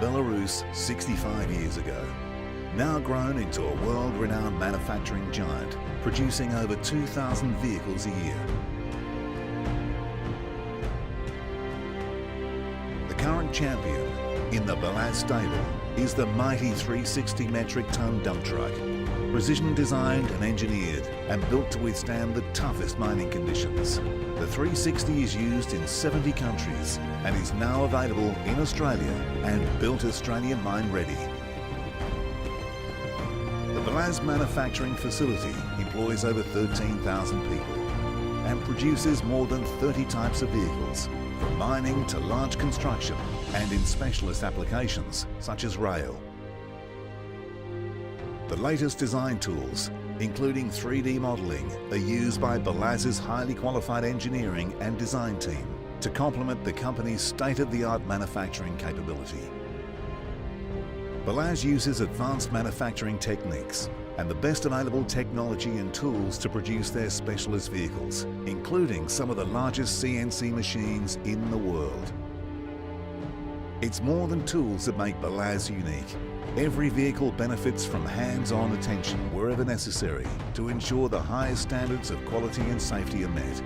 Belarus 65 years ago, now grown into a world-renowned manufacturing giant, producing over 2,000 vehicles a year. The current champion in the BELAZ stable is the mighty 360 metric ton dump truck, precision designed and engineered and built to withstand the toughest mining conditions. The 360 is used in 70 countries and is now available in Australia and built Australian mine ready. The BELAZ manufacturing facility employs over 13,000 people and produces more than 30 types of vehicles, from mining to large construction and in specialist applications such as rail. The latest design tools, including 3D modelling, are used by BELAZ's highly qualified engineering and design team to complement the company's state-of-the-art manufacturing capability. BELAZ uses advanced manufacturing techniques and the best available technology and tools to produce their specialist vehicles, including some of the largest CNC machines in the world. It's more than tools that make BELAZ unique. Every vehicle benefits from hands-on attention wherever necessary to ensure the highest standards of quality and safety are met.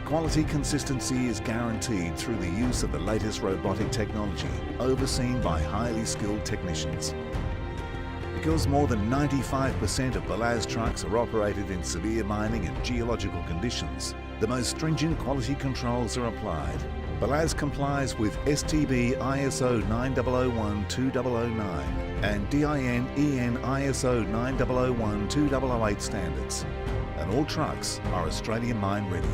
Quality consistency is guaranteed through the use of the latest robotic technology, overseen by highly skilled technicians. Because more than 95% of BELAZ trucks are operated in severe mining and geological conditions, the most stringent quality controls are applied. BELAZ complies with STB ISO 9001-2009 and DIN EN ISO 9001-2008 standards, and all trucks are Australian mine ready.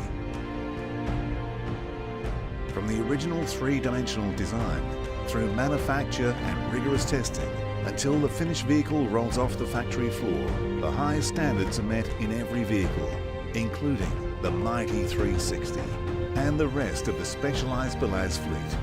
From the original three-dimensional design, through manufacture and rigorous testing, until the finished vehicle rolls off the factory floor, the highest standards are met in every vehicle, including the mighty 360 and the rest of the specialised BELAZ fleet.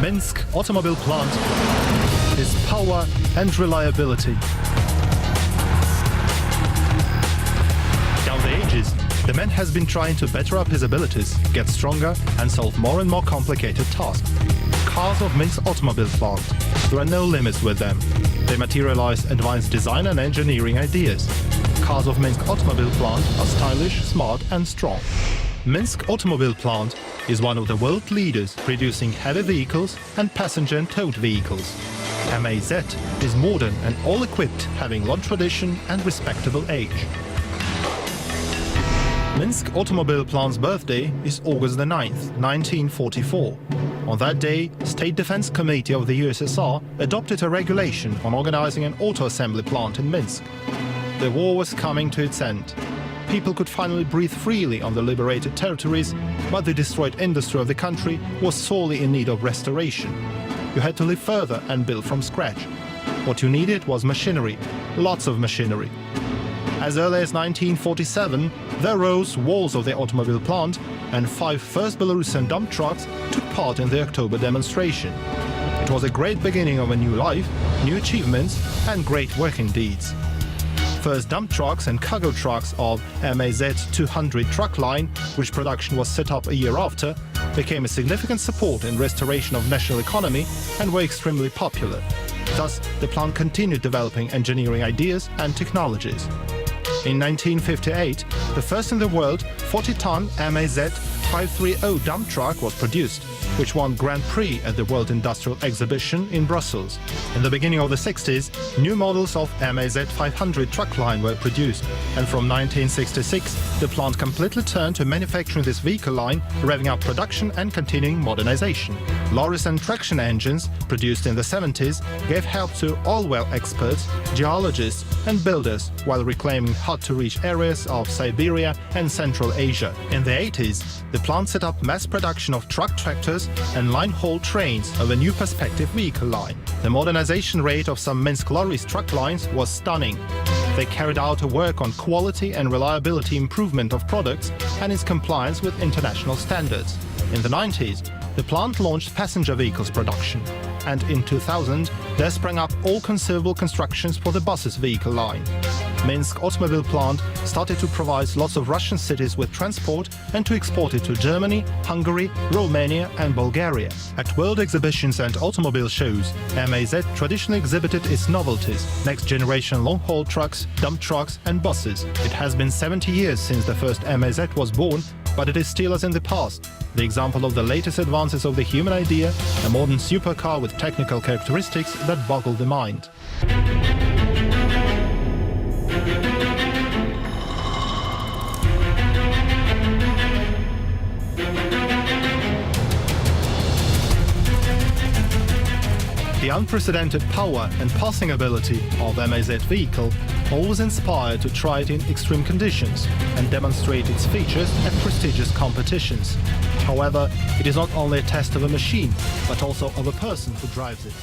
Minsk automobile plant is power and reliability. Down the ages, the man has been trying to better up his abilities, get stronger and solve more and more complicated tasks. Cars of Minsk automobile plant. There are no limits with them. They materialize advanced design and engineering ideas. Cars of Minsk automobile plant are stylish, smart and strong. Minsk automobile plant is one of the world leaders producing heavy vehicles and passenger and towed vehicles. MAZ is modern and all-equipped, having long tradition and respectable age. Minsk automobile plant's birthday is August the 9th, 1944. On that day, State Defense Committee of the USSR adopted a regulation on organizing an auto assembly plant in Minsk. The war was coming to its end. People could finally breathe freely on the liberated territories, but the destroyed industry of the country was sorely in need of restoration. You had to live further and build from scratch. What you needed was machinery, lots of machinery. As early as 1947, there rose walls of the automobile plant, and 5 first Belarusian dump trucks took part in the October demonstration. It was a great beginning of a new life, new achievements and great working deeds. First dump trucks and cargo trucks of MAZ 200 truck line, which production was set up a year after, became a significant support in restoration of national economy and were extremely popular. Thus, the plant continued developing engineering ideas and technologies. In 1958, the first in the world 40-ton MAZ 530 dump truck was produced, which won Grand Prix at the World Industrial Exhibition in Brussels. In the beginning of the 60s, new models of MAZ 500 truck line were produced, and from 1966 the plant completely turned to manufacturing this vehicle line, revving up production and continuing modernization. Lorries and traction engines, produced in the 70s, gave help to oil well experts, geologists and builders while reclaiming hard-to-reach areas of Siberia and Central Asia. In the 80s, the plant set up mass production of truck tractors and line-haul trains of a new perspective vehicle line. The modernization rate of some Minsk lorries truck lines was stunning. They carried out a work on quality and reliability improvement of products and its compliance with international standards. In the 90s, the plant launched passenger vehicles production, and in 2000 there sprang up all conceivable constructions for the buses vehicle line. Minsk automobile plant started to provide lots of Russian cities with transport and to export it to Germany, Hungary, Romania and Bulgaria. At world exhibitions and automobile shows, MAZ traditionally exhibited its novelties, next-generation long-haul trucks, dump trucks and buses. It has been 70 years since the first MAZ was born, but it is still as in the past, the example of the latest advances of the human idea, a modern supercar with technical characteristics that boggle the mind. The unprecedented power and passing ability of MAZ vehicle always inspired to try it in extreme conditions and demonstrate its features at prestigious competitions. However, it is not only a test of a machine, but also of a person who drives it.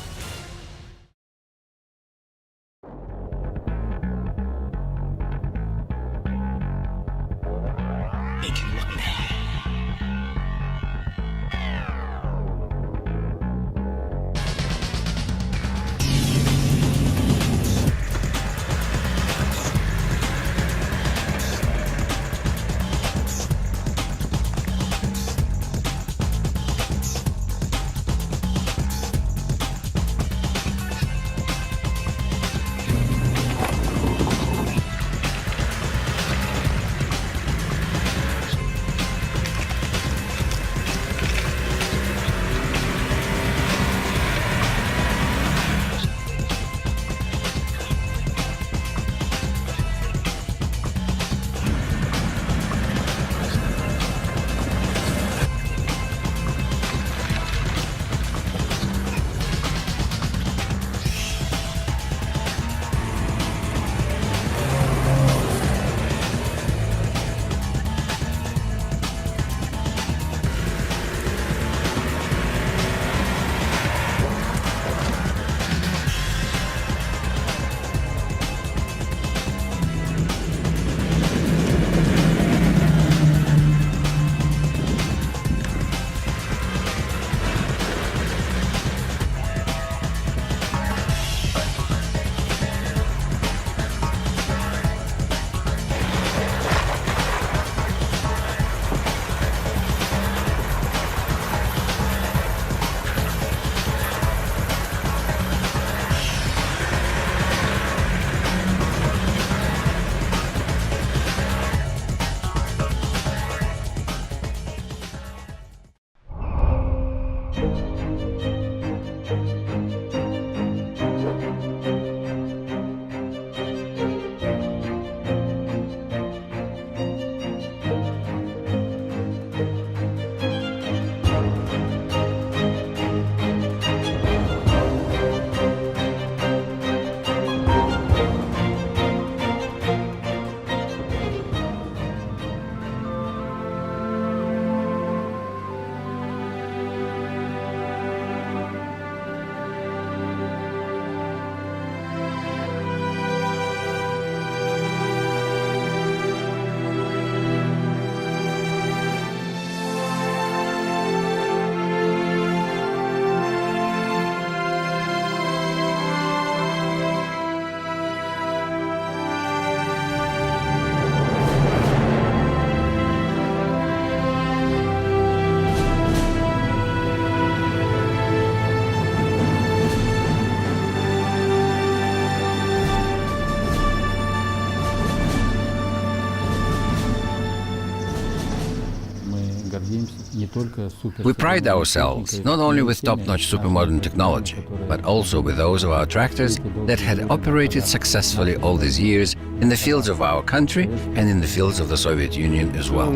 We pride ourselves not only with top-notch supermodern technology, but also with those of our tractors that had operated successfully all these years in the fields of our country and in the fields of the Soviet Union as well.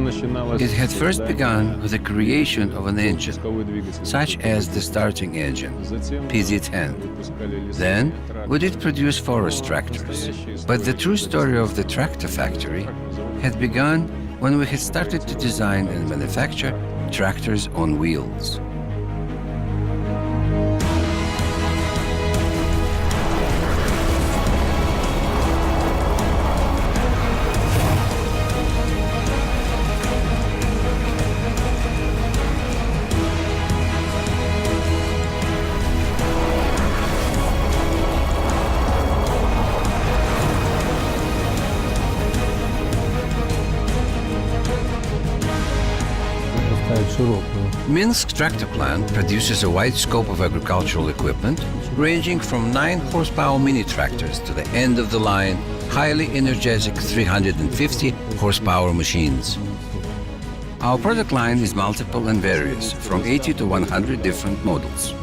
It had first begun with the creation of an engine, such as the starting engine, PZ-10. Then we did produce forest tractors, but the true story of the tractor factory had begun when we had started to design and manufacture tractors on wheels. Minsk tractor plant produces a wide scope of agricultural equipment, ranging from 9 horsepower mini tractors to the end-of-the-line, highly energetic 350 horsepower machines. Our product line is multiple and various, from 80 to 100 different models.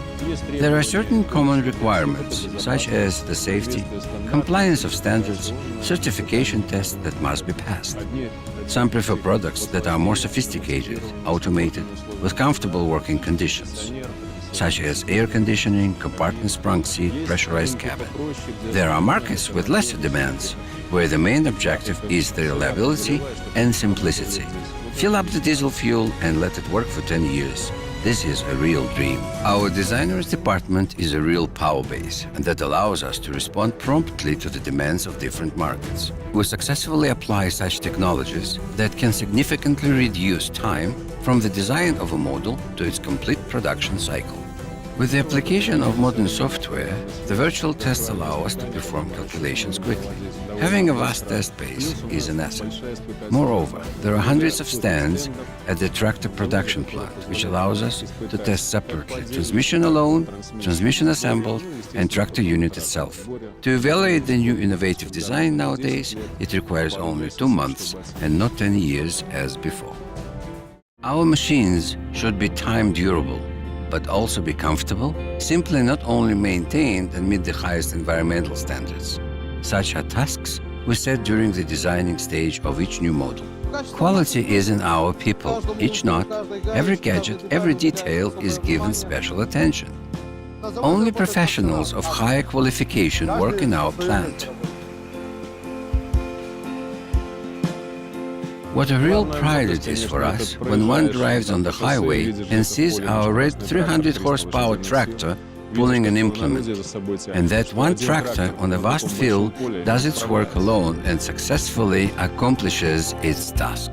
There are certain common requirements, such as the safety, compliance of standards, certification tests that must be passed. Some prefer products that are more sophisticated, automated, with comfortable working conditions, such as air conditioning, compartment-sprung seat, pressurized cabin. There are markets with lesser demands, where the main objective is the reliability and simplicity. Fill up the diesel fuel and let it work for 10 years. This is a real dream. Our designers department is a real power base, and that allows us to respond promptly to the demands of different markets. We successfully apply such technologies that can significantly reduce time from the design of a model to its complete production cycle. With the application of modern software, the virtual tests allow us to perform calculations quickly. Having a vast test base is an asset. Moreover, there are hundreds of stands at the tractor production plant, which allows us to test separately transmission alone, transmission assembled, and tractor unit itself. To evaluate the new innovative design nowadays, it requires only 2 months and not 10 years as before. Our machines should be time durable, but also be comfortable, simply not only maintained and meet the highest environmental standards. Such are tasks we set during the designing stage of each new model. Quality is in our people. Each knot, every gadget, every detail is given special attention. Only professionals of higher qualification work in our plant. What a real pride it is for us when one drives on the highway and sees our red 300 horsepower tractor pulling an implement, and that one tractor on a vast field does its work alone and successfully accomplishes its task.